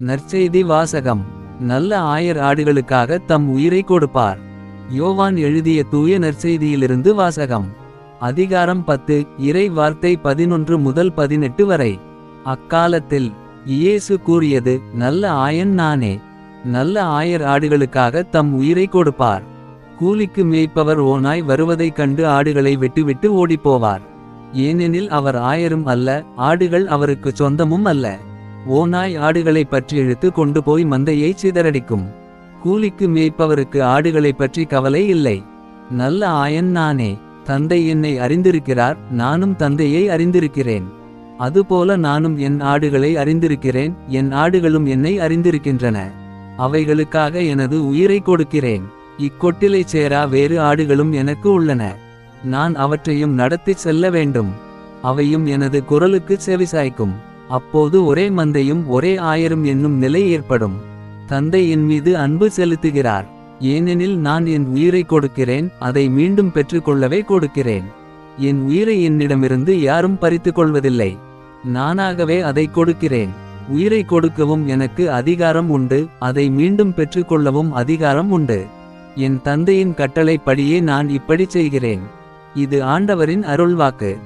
நற்செய்தி வாசகம். நல்ல ஆயர் ஆடுகளுக்காக தம் உயிரை கொடுப்பார். யோவான் எழுதிய தூய நற்செய்தியிலிருந்து வாசகம். அதிகாரம் 10 இறை வார்த்தை 11 முதல் 18 வரை. அக்காலத்தில் இயேசு கூறியது, நல்ல ஆயன் நானே. நல்ல ஆயர் ஆடுகளுக்காக தம் உயிரை கொடுப்பார். கூலிக்கு மேய்ப்பவர் ஓநாய் வருவதைக் கண்டு ஆடுகளை விட்டுவிட்டு ஓடிப்போவார். ஏனெனில் அவர் ஆயரும் அல்ல, ஆடுகள் அவருக்கு சொந்தமும் அல்ல. ஓநாய் ஆடுகளைப் பற்றி இழுத்து கொண்டு போய் மந்தையை சிதறடிக்கும். கூலிக்கு மேய்ப்பவருக்கு ஆடுகளைப் பற்றி கவலை இல்லை. நல்ல ஆயன் நானே. தந்தை என்னை அறிந்திருக்கிறார், நானும் தந்தையை அறிந்திருக்கிறேன். அதுபோல நானும் என் ஆடுகளை அறிந்திருக்கிறேன், என் ஆடுகளும் என்னை அறிந்திருக்கின்றன. அவைகளுக்காக எனது உயிரை கொடுக்கிறேன். இக்கொட்டிலைச் சேரா வேறு ஆடுகளும் எனக்கு உள்ளன. நான் அவற்றையும் நடத்திச் செல்ல வேண்டும். அவையும் எனது குரலுக்கு செவிசாய்க்கும். அப்போது ஒரே மந்தையும் ஒரே ஆயரும் என்னும் நிலை ஏற்படும். தந்தை என் மீது அன்பு செலுத்துகிறார். ஏனெனில் நான் என் உயிரை கொடுக்கிறேன், அதை மீண்டும் பெற்றுக்கொள்ளவே கொடுக்கிறேன். என் உயிரை என்னிடமிருந்து யாரும் பறித்துக் கொள்வதில்லை. நானாகவே அதை கொடுக்கிறேன். உயிரை கொடுக்கவும் எனக்கு அதிகாரம் உண்டு, அதை மீண்டும் பெற்றுக்கொள்ளவும் அதிகாரம் உண்டு. என் தந்தையின் கட்டளைப்படியே நான் இப்படி செய்கிறேன். இது ஆண்டவரின் அருள்வாக்கு.